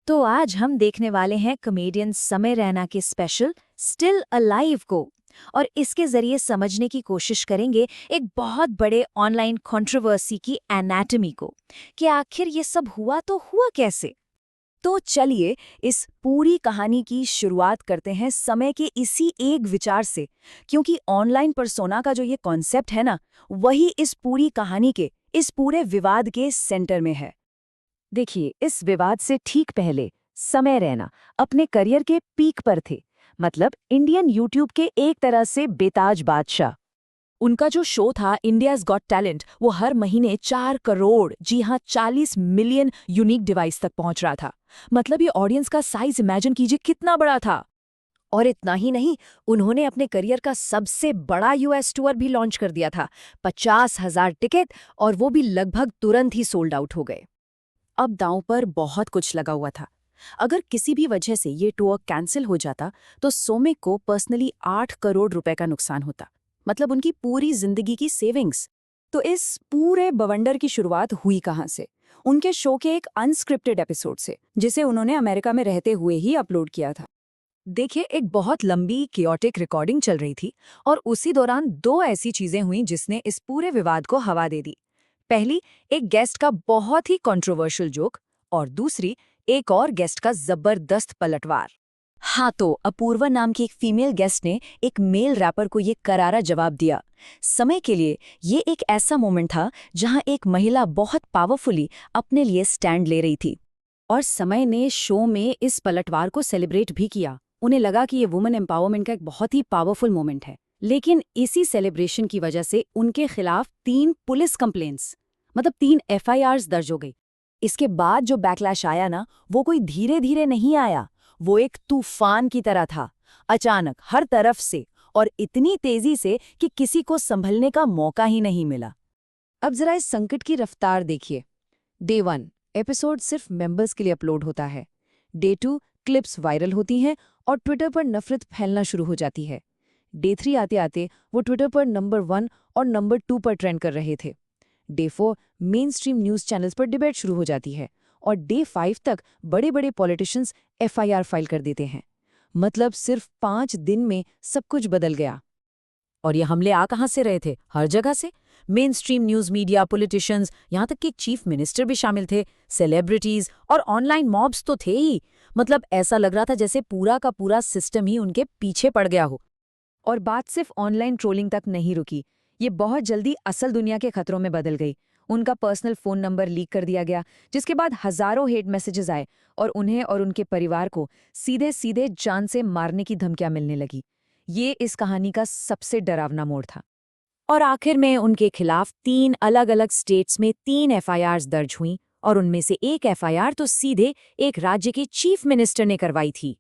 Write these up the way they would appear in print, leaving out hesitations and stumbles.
तो आज हम देखने वाले हैं कॉमेडियन समय रैना के स्पेशल स्टिल अलाइव को। और इसके जरिए समझने की कोशिश करेंगे एक बहुत बड़े ऑनलाइन कंट्रोवर्सी की एनाटॉमी को कि आखिर ये सब हुआ तो हुआ कैसे। तो चलिए इस पूरी कहानी की शुरुआत करते हैं समय के इसी एक विचार से, क्योंकि ऑनलाइन पर्सोना का जो ये कॉन्सेप्ट है ना, वही इस पूरी कहानी के, इस पूरे विवाद के सेंटर में है। देखिए, इस विवाद से ठीक पहले समय रैना अपने करियर के पीक पर थे, मतलब इंडियन यूट्यूब के एक तरह से बेताज बादशाह। उनका जो शो था इंडियाज गॉट टैलेंट, वो हर महीने 4 करोड़, जी हाँ 40 मिलियन यूनिक डिवाइस तक पहुंच रहा था। मतलब ये ऑडियंस का साइज इमेजिन कीजिए कितना बड़ा था। और इतना ही नहीं, उन्होंने अपने करियर का सबसे बड़ा यूएस टूर भी लॉन्च कर दिया था। 50,000 टिकट, और वो भी लगभग तुरंत ही सोल्ड आउट हो गए। अब दांव पर बहुत कुछ लगा हुआ था। अगर किसी भी वजह से ये टूर कैंसिल हो जाता तो सोमिक को पर्सनली 8 करोड़ रुपए का नुकसान होता, मतलब उनकी पूरी जिंदगी की सेविंग्स। तो इस पूरे बवंडर की शुरुआत हुई कहाँ से? उनके शो के एक अनस्क्रिप्टेड एपिसोड से, जिसे उन्होंने अमेरिका में रहते हुए ही अपलोड किया था। देखिए, एक बहुत लंबी कियोटिक रिकॉर्डिंग चल रही थी, और उसी दौरान दो ऐसी चीजें हुई जिसने इस पूरे विवाद को हवा दे दी। पहली, एक गेस्ट का बहुत ही कंट्रोवर्शियल जोक, और दूसरी, एक और गेस्ट का जबरदस्त पलटवार। हाँ, तो अपूर्वा नाम की एक फीमेल गेस्ट ने एक मेल रैपर को ये करारा जवाब दिया। समय के लिए ये एक ऐसा मोमेंट था जहां एक महिला बहुत पावरफुली अपने लिए स्टैंड ले रही थी, और समय ने शो में इस पलटवार को सेलिब्रेट भी किया। उन्हें लगा कि ये वुमेन एम्पावरमेंट का एक बहुत ही पावरफुल मोमेंट है। लेकिन इसी सेलिब्रेशन की वजह से उनके खिलाफ 3 पुलिस कंप्लेंट्स, मतलब 3 एफआईआर्स दर्ज हो गई। इसके बाद जो बैकलैश आया ना, वो कोई धीरे धीरे नहीं आया, वो एक तूफान की तरह था। अचानक, हर तरफ से, और इतनी तेजी से कि किसी को संभलने का मौका ही नहीं मिला। अब जरा इस संकट की रफ्तार देखिए। डे 1 एपिसोड सिर्फ मेंबर्स के लिए अपलोड होता है। डे 2 क्लिप्स वायरल होती हैं और ट्विटर पर नफरत फैलना शुरू हो जाती है। डे 3 आते आते वो ट्विटर पर नंबर 1 और नंबर 2 पर ट्रेंड कर रहे थे। Day 4 main stream news channels पर डिबेट शुरू हो जाती है, और डे 5 तक बड़े बड़े पॉलिटिशियंस एफआईआर फाइल कर देते हैं। मतलब सिर्फ 5 दिन में सब कुछ बदल गया। और ये हमले आ कहाँ से रहे थे? हर जगह से। Main stream news media, politicians, यहाँ तक कि एक चीफ मिनिस्टर भी शामिल थे, सेलिब्रिटीज और ऑनलाइन मॉब्स तो थे ही। मतलब ऐसा लग रहा था जैसे पूरा का पूरा सिस्टम ही उनके पीछे पड़ गया हो। और बात सिर्फ ऑनलाइन ट्रोलिंग तक नहीं रुकी। ये बहुत जल्दी असल दुनिया के खतरों में बदल गई। उनका पर्सनल फोन नंबर लीक कर दिया गया, जिसके बाद हजारों हेट मैसेजेस आए, और उन्हें और उनके परिवार को सीधे सीधे जान से मारने की धमकियां मिलने लगी। ये इस कहानी का सबसे डरावना मोड़ था। और आखिर में उनके खिलाफ 3 अलग अलग स्टेट्स में 3 एफआईआर्स दर्ज हुईं, और उनमें से एक एफआईआर तो सीधे एक राज्य के चीफ मिनिस्टर ने करवाई थी।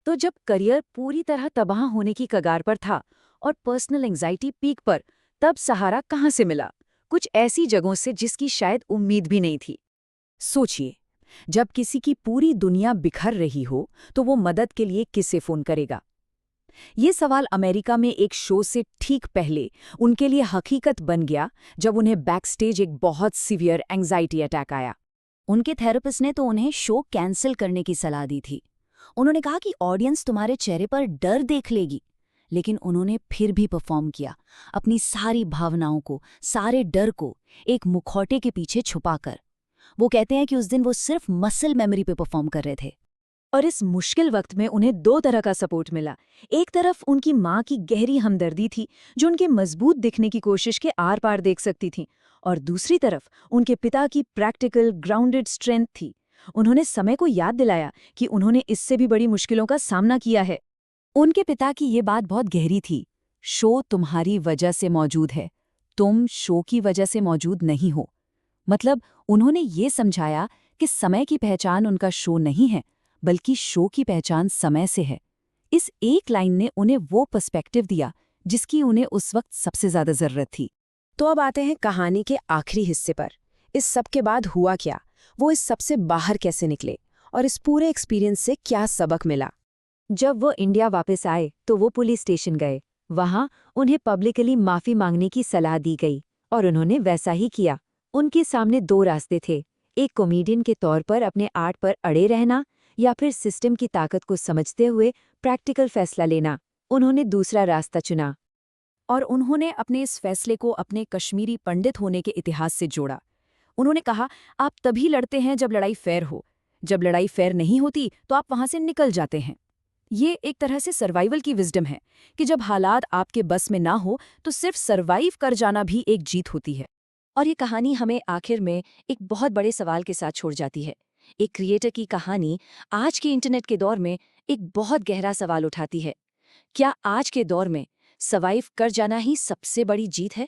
तो जब करियर पूरी तरह तबाह होने की कगार पर था और पर्सनल एंजाइटी पीक पर, तब सहारा कहाँ से मिला? कुछ ऐसी जगहों से जिसकी शायद उम्मीद भी नहीं थी। सोचिए, जब किसी की पूरी दुनिया बिखर रही हो तो वो मदद के लिए किसे फोन करेगा? ये सवाल अमेरिका में एक शो से ठीक पहले उनके लिए हकीकत बन गया, जब उन्हें बैकस्टेज एक बहुत सीवियर एंजाइटी अटैक आया। उनके थेरेपिस्ट ने तो उन्हें शो कैंसिल करने की सलाह दी थी। उन्होंने कहा कि ऑडियंस तुम्हारे चेहरे पर डर देख लेगी। लेकिन उन्होंने फिर भी परफॉर्म किया, अपनी सारी भावनाओं को, सारे डर को एक मुखौटे के पीछे छुपाकर। वो कहते हैं कि उस दिन वो सिर्फ मसल मेमोरी पे परफॉर्म कर रहे थे। और इस मुश्किल वक्त में उन्हें 2 तरह का सपोर्ट मिला। एक तरफ उनकी माँ की गहरी हमदर्दी थी, जो उनके मजबूत दिखने की कोशिश के आर पार देख सकती थी, और दूसरी तरफ उनके पिता की प्रैक्टिकल ग्राउंडेड स्ट्रेंथ थी। उन्होंने समय को याद दिलाया कि उन्होंने इससे भी बड़ी मुश्किलों का सामना किया है। उनके पिता की ये बात बहुत गहरी थी। शो तुम्हारी वजह से मौजूद है, तुम शो की वजह से मौजूद नहीं हो। मतलब उन्होंने ये समझाया कि समय की पहचान उनका शो नहीं है, बल्कि शो की पहचान समय से है। इस एक लाइन ने उन्हें वो पर्सपेक्टिव दिया जिसकी उन्हें उस वक्त सबसे ज्यादा जरूरत थी। तो अब आते हैं कहानी के आखिरी हिस्से पर। इस सब के बाद हुआ क्या? वो इस सब से बाहर कैसे निकले, और इस पूरे एक्सपीरियंस से क्या सबक मिला? जब वो इंडिया वापस आए तो वो पुलिस स्टेशन गए। वहां उन्हें पब्लिकली माफी मांगने की सलाह दी गई, और उन्होंने वैसा ही किया। उनके सामने 2 रास्ते थे, एक कॉमेडियन के तौर पर अपने आर्ट पर अड़े रहना, या फिर सिस्टम की ताकत को समझते हुए प्रैक्टिकल फैसला लेना। उन्होंने दूसरा रास्ता चुना। और उन्होंने अपने इस फैसले को अपने कश्मीरी पंडित होने के इतिहास से जोड़ा। उन्होंने कहा, आप तभी लड़ते हैं जब लड़ाई फेयर हो। जब लड़ाई फेयर नहीं होती तो आप वहां से निकल जाते हैं। ये एक तरह से सर्वाइवल की विजडम है कि जब हालात आपके बस में ना हो तो सिर्फ सर्वाइव कर जाना भी एक जीत होती है। और ये कहानी हमें आखिर में एक बहुत बड़े सवाल के साथ छोड़ जाती है। एक क्रिएटर की कहानी आज के इंटरनेट के दौर में एक बहुत गहरा सवाल उठाती है। क्या आज के दौर में सर्वाइव कर जाना ही सबसे बड़ी जीत है?